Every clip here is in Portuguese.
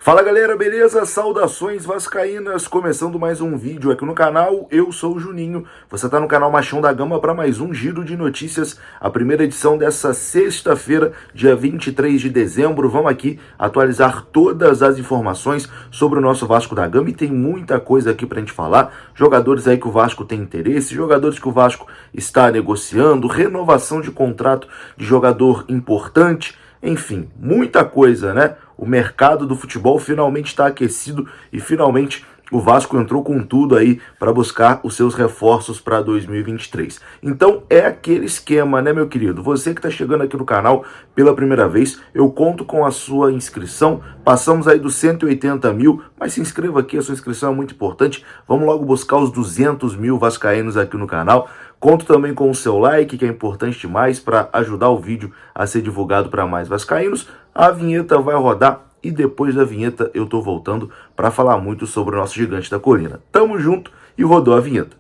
Fala galera, beleza? Saudações vascaínas, começando mais um vídeo aqui no canal, eu sou o Juninho, você tá no canal Machão da Gama para mais um giro de notícias, a primeira edição dessa sexta-feira, dia 23 de dezembro, vamos aqui atualizar todas as informações sobre o nosso Vasco da Gama e tem muita coisa aqui pra gente falar, jogadores aí que o Vasco tem interesse, jogadores que o Vasco está negociando, renovação de contrato de jogador importante, enfim, muita coisa, né? O mercado do futebol finalmente está aquecido e finalmente o Vasco entrou com tudo aí para buscar os seus reforços para 2023. Então é aquele esquema, né, meu querido? Você que está chegando aqui no canal pela primeira vez, eu conto com a sua inscrição. Passamos aí dos 180 mil, mas se inscreva aqui, a sua inscrição é muito importante. Vamos logo buscar os 200 mil vascaínos aqui no canal. Conto também com o seu like, que é importante demais para ajudar o vídeo a ser divulgado para mais vascaínos. A vinheta vai rodar e depois da vinheta eu tô voltando para falar muito sobre o nosso gigante da colina. Tamo junto e rodou a vinheta.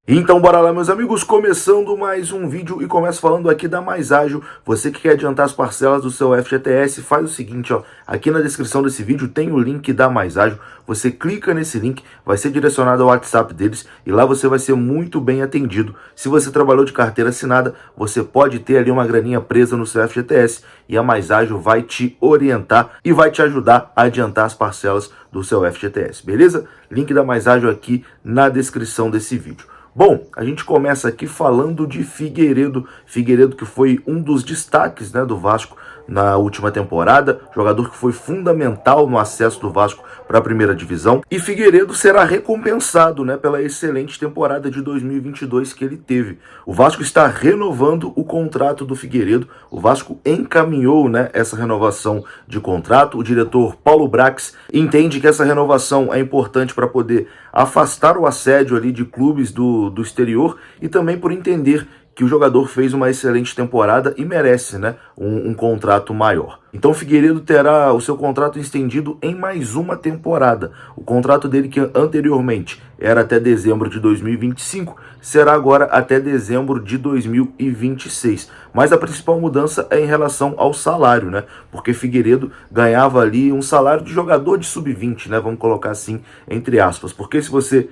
Então bora lá, meus amigos, começando mais um vídeo e começo falando aqui da Mais Ágil. Você que quer adiantar as parcelas do seu FGTS, faz o seguinte, ó, aqui na descrição desse vídeo tem o link da Mais Ágil, você clica nesse link, vai ser direcionado ao WhatsApp deles e lá você vai ser muito bem atendido. Se você trabalhou de carteira assinada, você pode ter ali uma graninha presa no seu FGTS e a Mais Ágil vai te orientar e vai te ajudar a adiantar as parcelas do seu FGTS, beleza? Link da Mais Ágil aqui na descrição desse vídeo. Bom, a gente começa aqui falando de Figueiredo que foi um dos destaques, né, do Vasco na última temporada, jogador que foi fundamental no acesso do Vasco para a primeira divisão, e Figueiredo será recompensado, né, pela excelente temporada de 2022 que ele teve. O Vasco está renovando o contrato do Figueiredo, o Vasco encaminhou, né, essa renovação de contrato, o diretor Paulo Brax entende que essa renovação é importante para poder afastar o assédio ali de clubes do exterior e também por entender que o jogador fez uma excelente temporada e merece, né, um contrato maior. Então o Figueiredo terá o seu contrato estendido em mais uma temporada. O contrato dele, que anteriormente era até dezembro de 2025, será agora até dezembro de 2026. Mas a principal mudança é em relação ao salário, né? Porque Figueiredo ganhava ali um salário de jogador de sub-20, né? Vamos colocar assim, entre aspas. Porque se você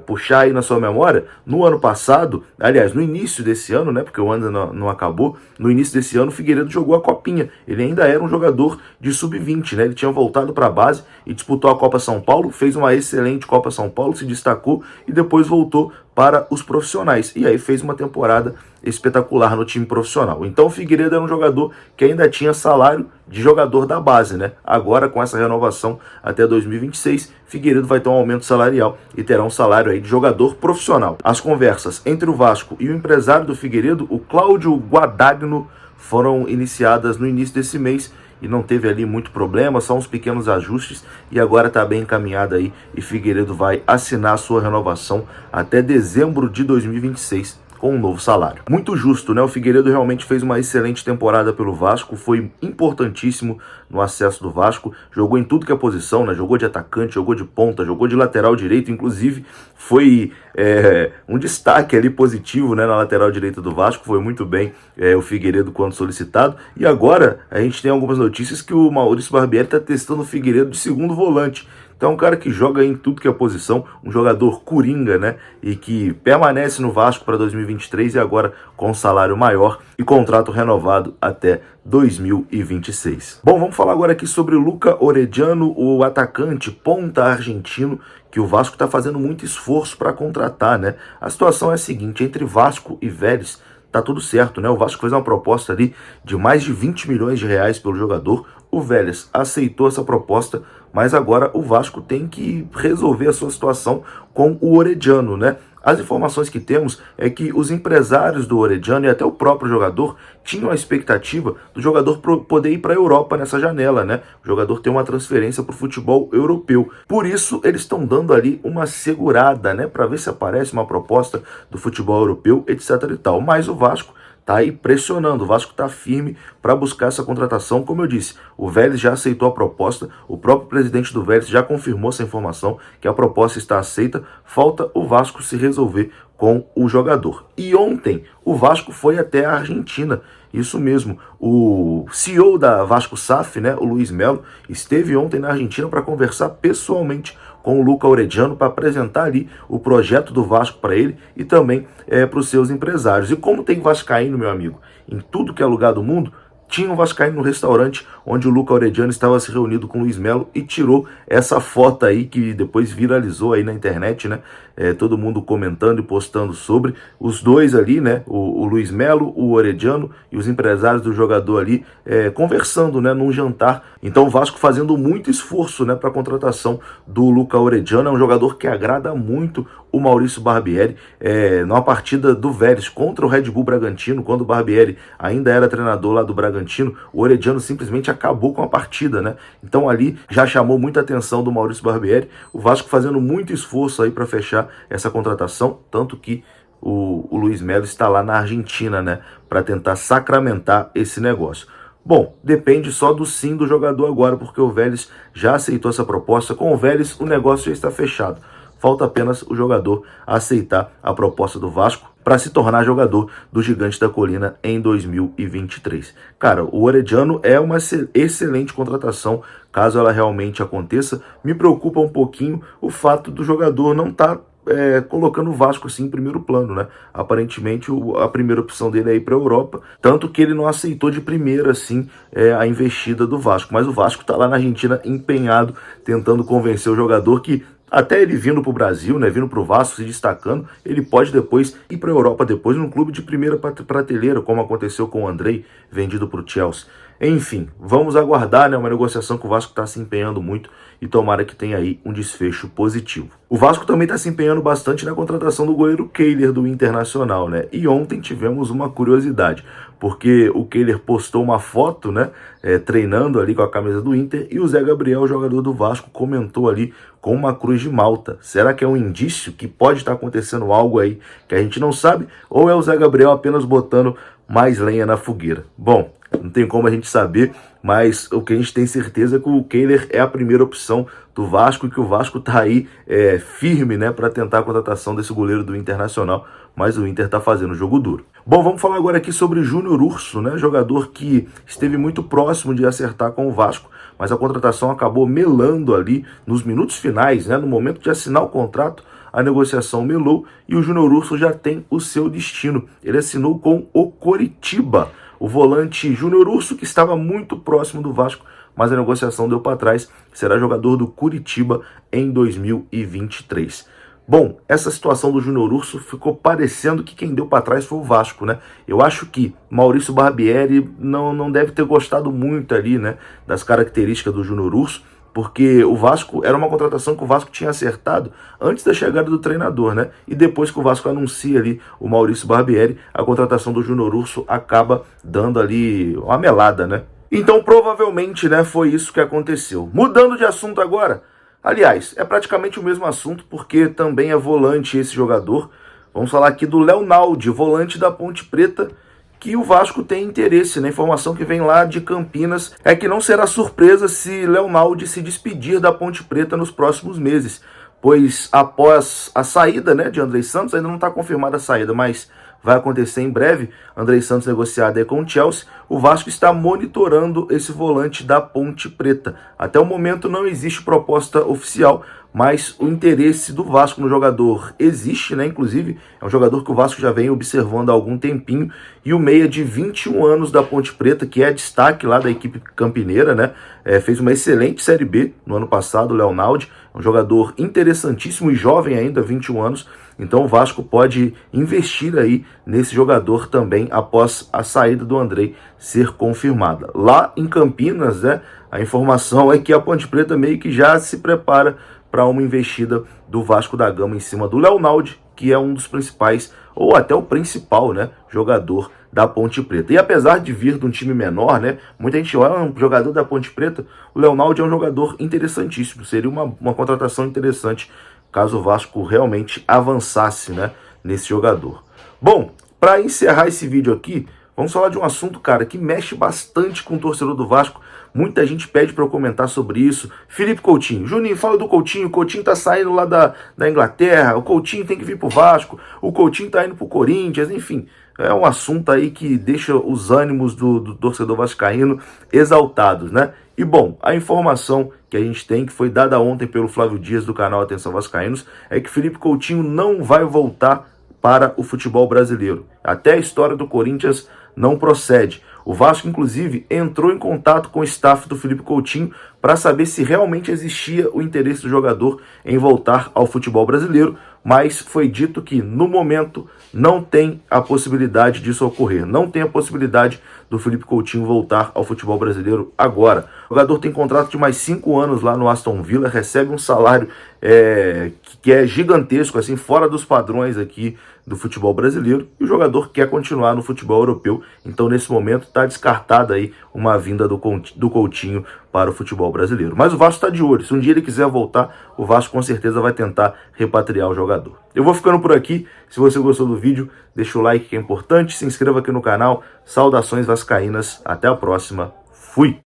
puxar aí na sua memória, no ano passado, aliás, no início desse ano, né? Porque o ano não acabou, no início desse ano o Figueiredo jogou a Copinha. Ele ainda era um jogador de sub-20, né? Ele tinha voltado para a base e disputou a Copa São Paulo, fez uma excelente Copa São Paulo, se destacou e depois voltou para os profissionais. E aí fez uma temporada espetacular no time profissional. Então o Figueiredo era um jogador que ainda tinha salário de jogador da base, né? Agora com essa renovação até 2026, Figueiredo vai ter um aumento salarial e terá um salário aí de jogador profissional. As conversas entre o Vasco e o empresário do Figueiredo, o Cláudio Guadagno, foram iniciadas no início desse mês e não teve ali muito problema, só uns pequenos ajustes e agora está bem encaminhada aí e Figueiredo vai assinar sua renovação até dezembro de 2026 com um novo salário. Muito justo, né? O Figueiredo realmente fez uma excelente temporada pelo Vasco, foi importantíssimo no acesso do Vasco, jogou em tudo que é posição, né? Jogou de atacante, jogou de ponta, jogou de lateral direito, inclusive foi um destaque ali positivo, né, na lateral direita do Vasco, foi muito bem o Figueiredo quando solicitado, e agora a gente tem algumas notícias que o Maurício Barbieri está testando o Figueiredo de segundo volante. Então é um cara que joga em tudo que é posição, um jogador coringa, né? E que permanece no Vasco para 2023 e agora com um salário maior e contrato renovado até 2026. Bom, vamos falar agora aqui sobre o Luca Orediano, o atacante ponta argentino, que o Vasco está fazendo muito esforço para contratar, né? A situação é a seguinte, entre Vasco e Vélez, tá tudo certo, né? O Vasco fez uma proposta ali de mais de 20 milhões de reais pelo jogador. O Vélez aceitou essa proposta, mas agora o Vasco tem que resolver a sua situação com o Orediano, né? As informações que temos é que os empresários do Orediano e até o próprio jogador tinham a expectativa do jogador poder ir para a Europa nessa janela, né? O jogador tem uma transferência para o futebol europeu. Por isso, eles estão dando ali uma segurada, né? Para ver se aparece uma proposta do futebol europeu, etc e tal. Mas o Vasco tá aí pressionando, o Vasco tá firme para buscar essa contratação. Como eu disse, o Vélez já aceitou a proposta, o próprio presidente do Vélez já confirmou essa informação, que a proposta está aceita, falta o Vasco se resolver com o jogador. E ontem o Vasco foi até a Argentina. Isso mesmo, o CEO da Vasco SAF, né, o Luiz Melo, esteve ontem na Argentina para conversar pessoalmente com o Luca Orediano para apresentar ali o projeto do Vasco para ele e também para os seus empresários. E como tem vascaíno, meu amigo, em tudo que é lugar do mundo, tinha um vascaíno no restaurante onde o Luca Orediano estava se reunido com o Luiz Melo e tirou essa foto aí que depois viralizou aí na internet, né? Todo mundo comentando e postando sobre os dois ali, né? O Luiz Melo, o Orediano e os empresários do jogador ali conversando, né? Num jantar. Então o Vasco fazendo muito esforço, né? Para a contratação do Luca Orediano. É um jogador que agrada muito o Maurício Barbieri. Numa partida do Vélez contra o Red Bull Bragantino, quando o Barbieri ainda era treinador lá do Bragantino, o Orediano simplesmente acabou com a partida, né? Então ali já chamou muita atenção do Maurício Barbieri. O Vasco fazendo muito esforço aí para fechar essa contratação, tanto que o Luiz Melo está lá na Argentina, né, para tentar sacramentar esse negócio. Bom, depende só do sim do jogador agora, porque o Vélez já aceitou essa proposta. Com o Vélez o negócio já está fechado. Falta apenas o jogador aceitar a proposta do Vasco para se tornar jogador do Gigante da Colina em 2023. Cara, o Orediano é uma excelente contratação, caso ela realmente aconteça. Me preocupa um pouquinho o fato do jogador não estar colocando o Vasco assim em primeiro plano, né? Aparentemente a primeira opção dele é ir para a Europa, tanto que ele não aceitou de primeira assim a investida do Vasco, mas o Vasco está lá na Argentina empenhado, tentando convencer o jogador que até ele vindo para o Brasil, né, vindo para o Vasco, se destacando, ele pode depois ir para a Europa depois num clube de primeira prateleira, como aconteceu com o Andrei, vendido para o Chelsea. Enfim, vamos aguardar, né, uma negociação que o Vasco está se empenhando muito e tomara que tenha aí um desfecho positivo. O Vasco também está se empenhando bastante na contratação do goleiro Kehler do Internacional, né? E ontem tivemos uma curiosidade, porque o Kehler postou uma foto, né, treinando ali com a camisa do Inter, e o Zé Gabriel, jogador do Vasco, comentou ali com uma cruz de Malta. Será que é um indício que pode estar acontecendo algo aí que a gente não sabe? Ou é o Zé Gabriel apenas botando mais lenha na fogueira? Bom, não tem como a gente saber, mas o que a gente tem certeza é que o Kehler é a primeira opção do Vasco e que o Vasco está aí firme, né, para tentar a contratação desse goleiro do Internacional, mas o Inter está fazendo jogo duro. Bom, vamos falar agora aqui sobre Júnior Urso, né, jogador que esteve muito próximo de acertar com o Vasco, mas a contratação acabou melando ali nos minutos finais, né, no momento de assinar o contrato. A negociação melou e o Júnior Urso já tem o seu destino. Ele assinou com o Coritiba. O volante Júnior Urso, que estava muito próximo do Vasco, mas a negociação deu para trás, será jogador do Coritiba em 2023. Bom, essa situação do Júnior Urso ficou parecendo que quem deu para trás foi o Vasco, né? Eu acho que Maurício Barbieri não deve ter gostado muito ali, né, das características do Júnior Urso, porque o Vasco era uma contratação que o Vasco tinha acertado antes da chegada do treinador, né? E depois que o Vasco anuncia ali o Maurício Barbieri, a contratação do Júnior Urso acaba dando ali uma melada, né? Então provavelmente, né, foi isso que aconteceu. Mudando de assunto agora, aliás, é praticamente o mesmo assunto porque também é volante esse jogador. Vamos falar aqui do Leonaldi, volante da Ponte Preta, que o Vasco tem interesse, né? A informação que vem lá de Campinas é que não será surpresa se Leonaldi se despedir da Ponte Preta nos próximos meses, pois após a saída, né, de Andrei Santos, ainda não está confirmada a saída, mas vai acontecer em breve, Andrei Santos negociado aí com o Chelsea, o Vasco está monitorando esse volante da Ponte Preta. Até o momento não existe proposta oficial, mas o interesse do Vasco no jogador existe, né? Inclusive, é um jogador que o Vasco já vem observando há algum tempinho, e o meia de 21 anos da Ponte Preta, que é destaque lá da equipe campineira, né? Fez uma excelente Série B no ano passado, o Leonaldi, um jogador interessantíssimo e jovem ainda, 21 anos, então o Vasco pode investir aí nesse jogador também após a saída do Andrei ser confirmada. Lá em Campinas, né, a informação é que a Ponte Preta meio que já se prepara para uma investida do Vasco da Gama em cima do Leonaldi, que é um dos principais, ou até o principal, né, jogador da Ponte Preta. E apesar de vir de um time menor, né, muita gente olha um jogador da Ponte Preta, o Leonaldi é um jogador interessantíssimo, seria uma contratação interessante caso o Vasco realmente avançasse, né, nesse jogador. Bom, para encerrar esse vídeo aqui, vamos falar de um assunto, cara, que mexe bastante com o torcedor do Vasco. Muita gente pede para eu comentar sobre isso. Felipe Coutinho. Juninho, fala do Coutinho. O Coutinho tá saindo lá da Inglaterra. O Coutinho tem que vir pro Vasco. O Coutinho tá indo pro Corinthians. Enfim, é um assunto aí que deixa os ânimos do torcedor vascaíno exaltados, né? E bom, a informação que a gente tem, que foi dada ontem pelo Flávio Dias do canal Atenção Vascaínos, é que Felipe Coutinho não vai voltar para o futebol brasileiro. Até a história do Corinthians não procede. O Vasco, inclusive, entrou em contato com o staff do Felipe Coutinho para saber se realmente existia o interesse do jogador em voltar ao futebol brasileiro, mas foi dito que, no momento, não tem a possibilidade disso ocorrer. Não tem a possibilidade do Felipe Coutinho voltar ao futebol brasileiro agora. O jogador tem contrato de mais 5 anos lá no Aston Villa, recebe um salário que é gigantesco, assim, fora dos padrões aqui do futebol brasileiro, e o jogador quer continuar no futebol europeu. Então, nesse momento, está descartada aí uma vinda do Coutinho para o futebol brasileiro. Mas o Vasco está de olho. Se um dia ele quiser voltar, o Vasco com certeza vai tentar repatriar o jogador. Eu vou ficando por aqui. Se você gostou do vídeo, deixa o like que é importante, se inscreva aqui no canal. Saudações vascaínas. Até a próxima. Fui!